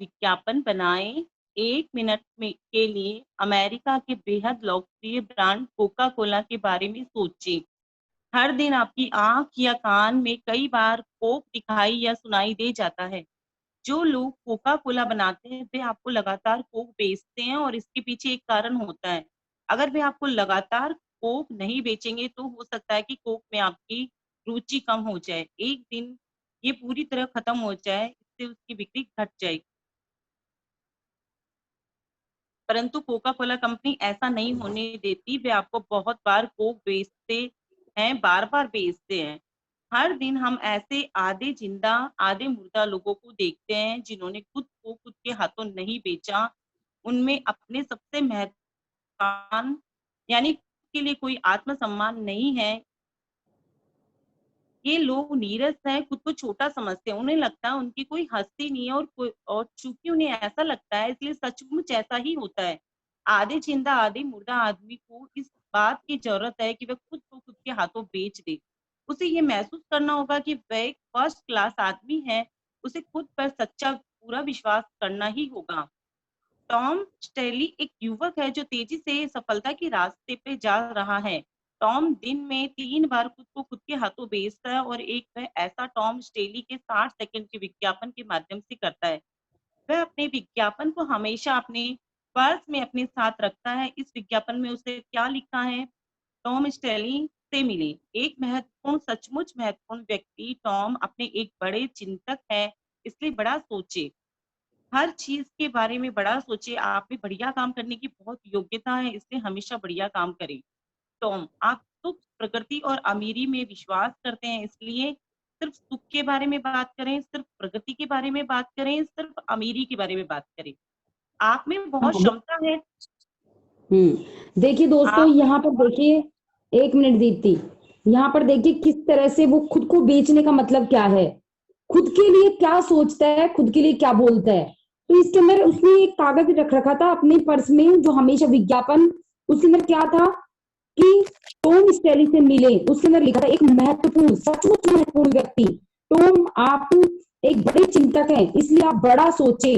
विज्ञापन बनाएं। 1 मिनट में के लिए अमेरिका के बेहद लोकप्रिय ब्रांड कोका कोला के बारे में सोचें। हर दिन आपकी आंख या कान में कई बार कोक दिखाई या सुनाई दे जाता है। जो लोग कोका कोला बनाते हैं वे आपको लगातार कोक बेचते हैं और इसके पीछे एक कारण होता है। अगर वे आपको लगातार कोक नहीं बेचेंगे तो हो सकता है कि कोक में आपकी रुचि कम हो जाए। एक दिन ये पूरी तरह खत्म हो जाए, इससे उसकी बिक्री घट जाएगी। परंतु कोका कोला कंपनी ऐसा नहीं होने देती। वे आपको बहुत बार कोक बेचते हैं, बार बार बेचते हैं। हर दिन हम ऐसे आधे जिंदा आधे मुर्दा लोगों को देखते हैं जिन्होंने खुद को खुद के हाथों नहीं बेचा। उनमें अपने सबसे महत्वपूर्ण यानी के लिए कोई आत्मसम्मान नहीं है। ये लोग नीरस हैं, खुद को छोटा समझते हैं। उन्हें लगता है उनकी कोई हस्ती नहीं है और चूंकि उन्हें ऐसा लगता है इसलिए सचमुच ऐसा ही होता है। आधे जिंदा आधे मुर्दा आदमी को इस बात की जरूरत है कि वह खुद को खुद के हाथों बेच दे। उसे ये महसूस करना होगा कि वह एक फर्स्ट क्लास आदमी है। उसे खुद पर सच्चा पूरा विश्वास करना ही होगा। टॉम स्टेली एक युवक है जो तेजी से सफलता के रास्ते पे जा रहा है। टॉम दिन में 3 बार खुद को खुद के हाथों बेचता है और एक वह ऐसा टॉम स्टेली के 60 सेकंड के विज्ञापन के माध्यम से करता है। वह अपने विज्ञापन को हमेशा अपने पर्स में अपने साथ रखता है। इस विज्ञापन में उसे क्या लिखा है? टॉम स्टेली से मिले एक महत्वपूर्ण सचमुच महत्वपूर्ण व्यक्ति। टॉम अपने एक बड़े चिंतक है, इसलिए बड़ा सोचे। हर चीज के बारे में बड़ा सोचे। आप में बढ़िया काम करने की बहुत योग्यता है, इसलिए हमेशा बढ़िया काम करें। टॉम, आप सुख, प्रकृति और अमीरी में विश्वास करते हैं, इसलिए सिर्फ सुख के बारे में बात करें, सिर्फ प्रगति के बारे में बात करें, सिर्फ अमीरी के बारे में बात करें। आप में बहुत क्षमता है। देखिए दोस्तों, आप यहाँ पर देखिए, 1 मिनट दीप्ति, यहाँ पर देखिए किस तरह से वो खुद को बेचने का मतलब क्या है, खुद के लिए क्या सोचता है, खुद के लिए क्या बोलता है। तो इसके अंदर उसने एक कागज रख रखा था अपने पर्स में, जो हमेशा विज्ञापन, उसके अंदर क्या था कि टॉम स्टेली से मिले। उसके अंदर लिखा था एक महत्वपूर्ण सचमुच महत्वपूर्ण व्यक्ति। टॉम, आप एक बड़े चिंतक हैं, इसलिए आप बड़ा सोचे,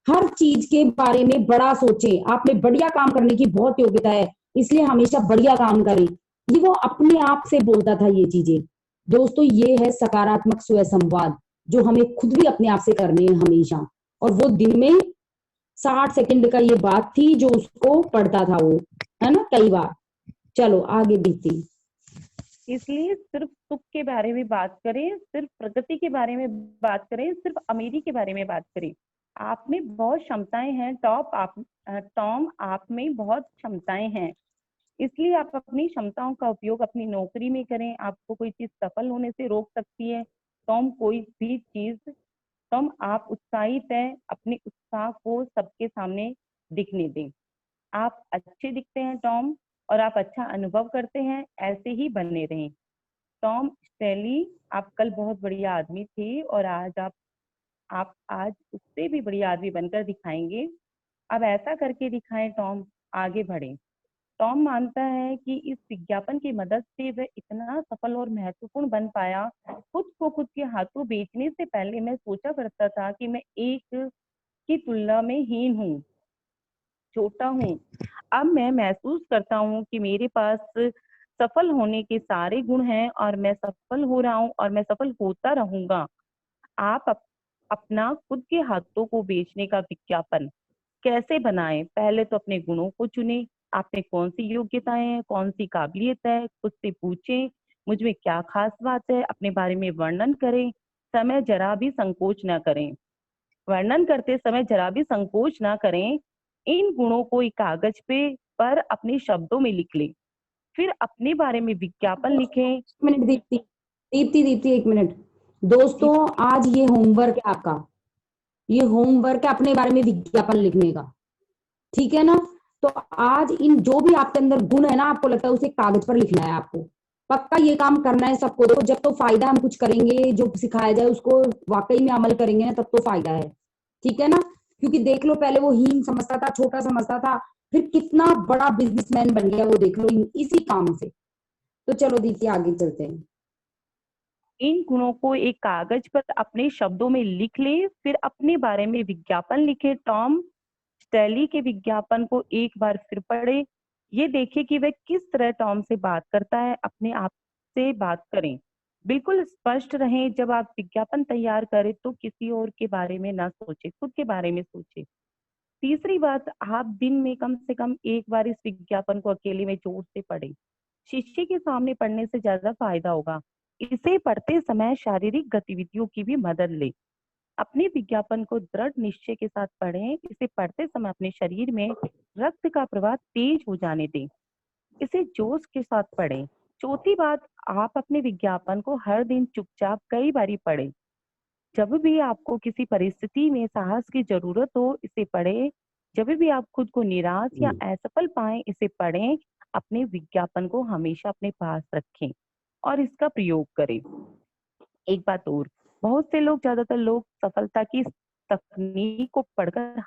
हर चीज के बारे में बड़ा सोचे। आप में बढ़िया काम करने की बहुत योग्यता है, इसलिए हमेशा बढ़िया काम करें। ये वो अपने आप से बोलता था ये चीजें। दोस्तों, ये है सकारात्मक स्व संवाद, जो हमें खुद भी अपने आप से करने हैं हमेशा। और वो दिन में 60 सेकंड का ये बात थी जो उसको पढ़ता था वो, है ना, कई बार। चलो आगे दीप्ति। इसलिए सिर्फ सुख के बारे में बात करें, सिर्फ प्रगति के बारे में बात करें, सिर्फ अमीरी के बारे में बात करें। आप में बहुत क्षमताएं हैं टॉम, आप में बहुत क्षमताएं हैं, इसलिए आप अपनी क्षमताओं का उपयोग अपनी नौकरी में करें। आपको कोई चीज सफल होने से रोक सकती है टॉम? कोई भी चीज? टॉम, आप उत्साहित हैं, अपने उत्साह को सबके सामने दिखने दें। आप अच्छे दिखते हैं टॉम, और आप अच्छा अनुभव करते हैं, ऐसे ही बने रहें। टॉम स्टेली, आप कल बहुत बढ़िया आदमी थे और आज आप आज उससे भी बढ़िया आदमी बनकर दिखाएंगे। अब ऐसा करके दिखाएं टॉम, आगे बढ़ें। टॉम मानता है कि इस विज्ञापन की मदद से वह इतना सफल और महत्वपूर्ण बन पाया। खुद को खुद के हाथों बेचने से पहले मैं सोचा करता था कि मैं एक की तुलना में हीन हूँ, छोटा हूँ। अब मैं महसूस करता हूँ कि मेरे पास सफल होने के सारे गुण हैं और मैं सफल हो रहा हूँ और मैं सफल होता रहूंगा। आप अपना खुद के हाथों को बेचने का विज्ञापन कैसे बनाएं? पहले तो अपने गुणों को चुनें। आप में कौन सी योग्यताएं हैं, कौन सी काबिलियत है, खुद से पूछें मुझ में क्या खास बात है। अपने बारे में वर्णन करें, समय जरा भी संकोच ना करें। वर्णन करते समय जरा भी संकोच ना करें। इन गुणों को एक कागज पे पर अपने शब्दों में लिख लें, फिर अपने बारे में विज्ञापन लिखें। 1 मिनट दीप्ति, दीप्ति दीप्ति 1 मिनट। दोस्तों, आज ये होमवर्क है आपका, ये होमवर्क है अपने बारे में विज्ञापन लिखने का, ठीक है ना। तो आज इन जो भी आपके अंदर गुण है ना, आपको लगता है उसे कागज पर लिखना है आपको। पक्का ये काम करना है सबको। देखो, जब तो फायदा हम कुछ करेंगे, जो सिखाया जाए उसको वाकई में अमल करेंगे ना, तब तो फायदा है, ठीक है ना। क्योंकि देख लो, पहले वो हीन समझता था, छोटा समझता था, फिर कितना बड़ा बिजनेसमैन बन गया वो, देख लो इसी काम से। तो चलो दीदी, आगे चलते हैं। इन गुणों को एक कागज पर अपने शब्दों में लिख ले, फिर अपने बारे में विज्ञापन लिखे। टॉम स्टैली के विज्ञापन को एक बार फिर पढ़े। ये देखे कि वह किस तरह टॉम से बात करता है। अपने आप से बात करें, बिल्कुल स्पष्ट रहें। जब आप विज्ञापन तैयार करें तो किसी और के बारे में ना सोचे, खुद के बारे में सोचे। तीसरी बात, आप दिन में कम से कम एक बार इस विज्ञापन को अकेले में जोर से पढ़ें। शीशे के सामने पढ़ने से ज्यादा फायदा होगा। इसे पढ़ते समय शारीरिक गतिविधियों की भी मदद ले। अपने विज्ञापन को दृढ़ निश्चय के साथ पढ़ें। इसे पढ़ते समय अपने शरीर में रक्त का प्रवाह तेज हो जाने दें। इसे जोश के साथ पढ़ें। चौथी बात, आप अपने विज्ञापन को हर दिन चुपचाप कई बारी पढ़ें। जब भी आपको किसी परिस्थिति में साहस की जरूरत हो, इसे पढ़ें। जब भी आप खुद को निराश या असफल पाएं, इसे पढ़ें। अपने विज्ञापन को हमेशा अपने पास रखें और इसका प्रयोग करें। एक बात और, बहुत से लोग, ज्यादातर लोग सफलता की इस तकनीक को पढ़कर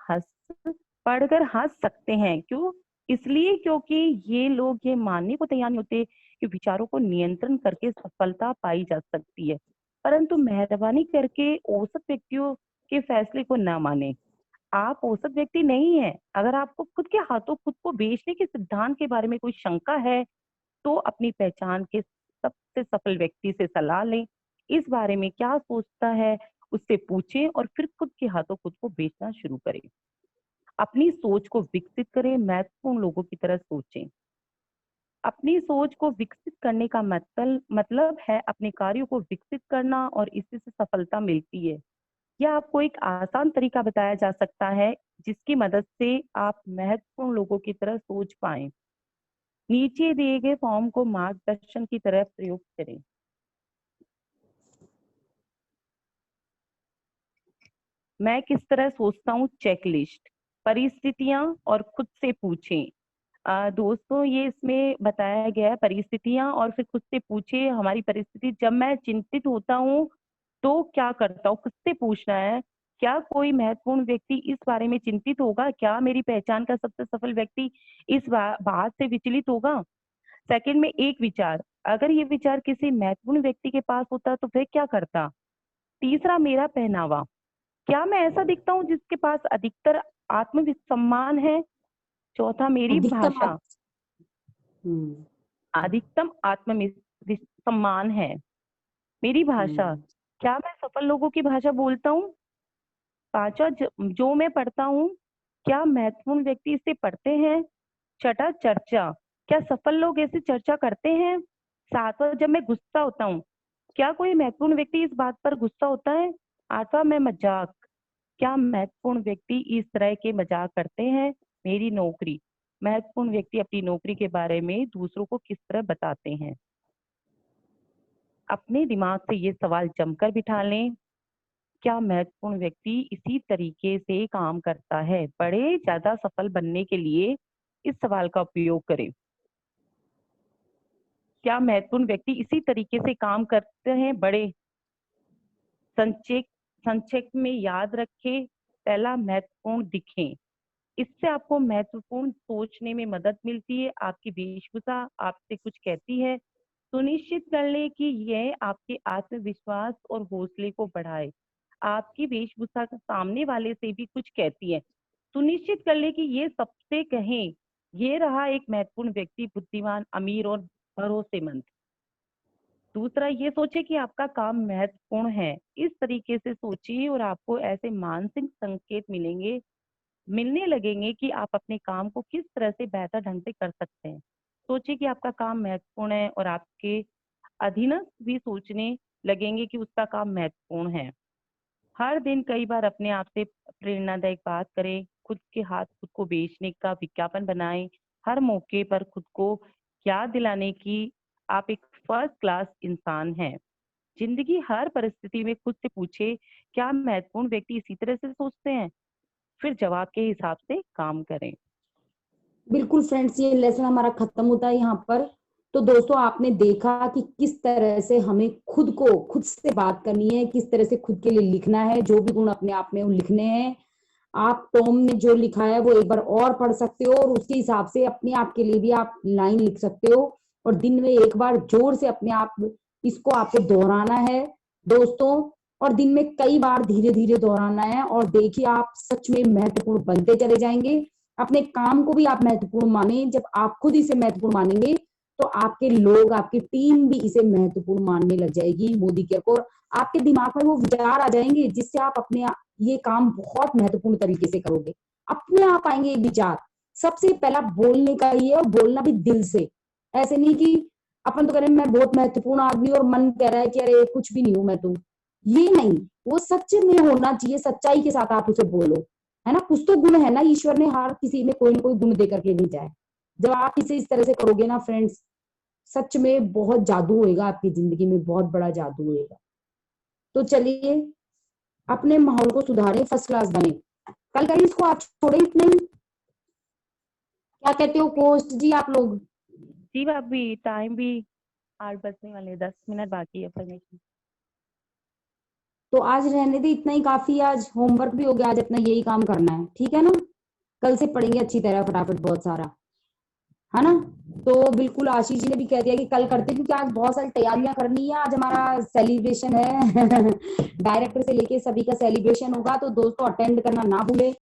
हंस सकते हैं। क्यों? इसलिए क्योंकि ये लोग ये मानने को तैयार नहीं होते कि विचारों को नियंत्रण करके सफलता पाई जा सकती है। परंतु मेहरबानी करके औसत व्यक्तियों के फैसले को न माने। आप औसत व्यक्ति नहीं है। अगर आपको खुद के हाथों खुद को बेचने के सिद्धांत के बारे में कोई शंका है, तो अपनी पहचान के सबसे सफल व्यक्ति से सलाह लें। इस बारे में क्या सोचता है उससे पूछें और फिर खुद के हाथों खुद को बेचना शुरू करें। अपनी सोच को विकसित करें, महत्वपूर्ण लोगों की तरह सोचें। अपनी सोच को विकसित करने का मतलब है अपने कार्यों को विकसित करना, और इसी से सफलता मिलती है। यह आपको एक आसान तरीका बताया जा सकता है जिसकी मदद से आप महत्वपूर्ण लोगों की तरह सोच पाएं। नीचे दिए गए फॉर्म को मार्गदर्शन की तरह प्रयोग करें। मैं किस तरह सोचता हूँ, चेकलिस्ट, परिस्थितियां और खुद से पूछें। दोस्तों, ये इसमें बताया गया है परिस्थितियां और फिर खुद से पूछे। हमारी परिस्थिति, जब मैं चिंतित होता हूँ तो क्या करता हूँ, खुद से पूछना है। क्या कोई महत्वपूर्ण व्यक्ति इस बारे में चिंतित होगा? क्या मेरी पहचान का सबसे सफल व्यक्ति इस बात से विचलित होगा? सेकंड में, एक विचार, अगर ये विचार किसी महत्वपूर्ण व्यक्ति के पास होता तो वह क्या करता? तीसरा, मेरा पहनावा, क्या मैं ऐसा दिखता हूँ जिसके पास अधिकतर आत्मसम्मान है? चौथा, मेरी अधिकतम भाषा, हम्म अधिकतम आत्मसम्मान है। मेरी भाषा, हम्म क्या मैं सफल लोगों की भाषा बोलता हूँ? पांचवा, जो मैं पढ़ता हूँ, क्या महत्वपूर्ण व्यक्ति इसे पढ़ते हैं? छठा, चर्चा, क्या सफल लोग ऐसी चर्चा करते हैं? सातवां, जब मैं गुस्सा होता हूँ, क्या कोई महत्वपूर्ण व्यक्ति इस बात पर गुस्सा होता है? आठवां, मैं मजाक, क्या महत्वपूर्ण व्यक्ति इस तरह के मजाक करते हैं? मेरी नौकरी, महत्वपूर्ण व्यक्ति अपनी नौकरी के बारे में दूसरों को किस तरह बताते हैं? अपने दिमाग से ये सवाल जमकर बिठा लें। क्या महत्वपूर्ण व्यक्ति इसी तरीके से काम करता है? बड़े ज्यादा सफल बनने के लिए इस सवाल का उपयोग करें। क्या महत्वपूर्ण व्यक्ति इसी तरीके से काम करते हैं? बड़े संक्षेप संक्षेप में याद रखें। पहला, महत्वपूर्ण दिखें। इससे आपको महत्वपूर्ण सोचने में मदद मिलती है। आपकी वेशभूषा आपसे कुछ कहती है। सुनिश्चित कर ले कि यह आपके आत्मविश्वास और हौसले को बढ़ाए। आपकी वेशभूषा सामने वाले से भी कुछ कहती है। सुनिश्चित कर ले कि ये सबसे कहें, ये रहा एक महत्वपूर्ण व्यक्ति, बुद्धिमान, अमीर और भरोसेमंद। दूसरा, ये सोचे कि आपका काम महत्वपूर्ण है। इस तरीके से सोचिए और आपको ऐसे मानसिक संकेत मिलने लगेंगे कि आप अपने काम को किस तरह से बेहतर ढंग से कर सकते हैं। सोचिए कि आपका काम महत्वपूर्ण है और आपके अधीनस्थ भी सोचने लगेंगे कि उसका काम महत्वपूर्ण है। हर दिन कई बार अपने आप से प्रेरणादायक बात करें। खुद के हाथ खुद को बेचने का विज्ञापन बनाएं। हर मौके पर खुद को याद दिलाने की आप एक फर्स्ट क्लास इंसान हैं। जिंदगी हर परिस्थिति में खुद से पूछे, क्या महत्वपूर्ण व्यक्ति इसी तरह से सोचते हैं? फिर जवाब के हिसाब से काम करें। बिल्कुल फ्रेंड्स, ये लेसन हमारा खत्म होता है यहाँ पर। तो दोस्तों, आपने देखा कि किस तरह से हमें खुद से बात करनी है, किस तरह से खुद के लिए लिखना है, जो भी गुण अपने आप में वो लिखने हैं। आप टॉम ने जो लिखा है वो एक बार और पढ़ सकते हो और उसके हिसाब से अपने आप के लिए भी आप लाइन लिख सकते हो। और दिन में एक बार जोर से अपने आप इसको आपको दोहराना है दोस्तों, और दिन में कई बार धीरे धीरे दोहराना है। और देखिए आप सच में महत्वपूर्ण बनते चले जाएंगे। अपने काम को भी आप महत्वपूर्ण माने। जब आप खुद इसे महत्वपूर्ण मानेंगे तो आपके लोग, आपकी टीम भी इसे महत्वपूर्ण मानने लग जाएगी मोदी केयर को। आपके दिमाग में वो विचार आ जाएंगे जिससे आप अपने ये काम बहुत महत्वपूर्ण तरीके से करोगे। अपने आप आएंगे ये विचार। सबसे पहला बोलने का ही है, और बोलना भी दिल से। ऐसे नहीं कि अपन तो कह रहे हैं मैं बहुत महत्वपूर्ण आदमी और मन कह रहा है कि अरे कुछ भी नहीं हूं मैं तो, ये नहीं। वो सच में होना चाहिए, सच्चाई के साथ आप उसे बोलो, है ना। कुछ तो गुण है ना, ईश्वर ने हर किसी में कोई ना कोई गुण दे करके भेजा है। जब आप इसे इस तरह से करोगे ना फ्रेंड्स, सच में बहुत जादू होएगा आपकी जिंदगी में, बहुत बड़ा जादू होएगा। तो चलिए अपने माहौल को सुधारें, फर्स्ट क्लास बने। कल करें इसको, आप छोड़े इतने ही। क्या कहते हो पोस्ट जी आप लोग? जी भाभी, टाइम भी 8 बजने वाले, 10 मिनट बाकी है परमिशन। तो आज रहने दे, इतना ही काफी है। आज होमवर्क भी हो गया, आज अपना यही काम करना है, ठीक है ना। कल से पढ़ेंगे अच्छी तरह फटाफट बहुत सारा, है ना। तो बिल्कुल आशीष जी ने भी कह दिया कि कल करते, क्योंकि आज बहुत सारी तैयारियां करनी है। आज हमारा सेलिब्रेशन है डायरेक्टर से लेके सभी का सेलिब्रेशन होगा, तो दोस्तों अटेंड करना ना भूले।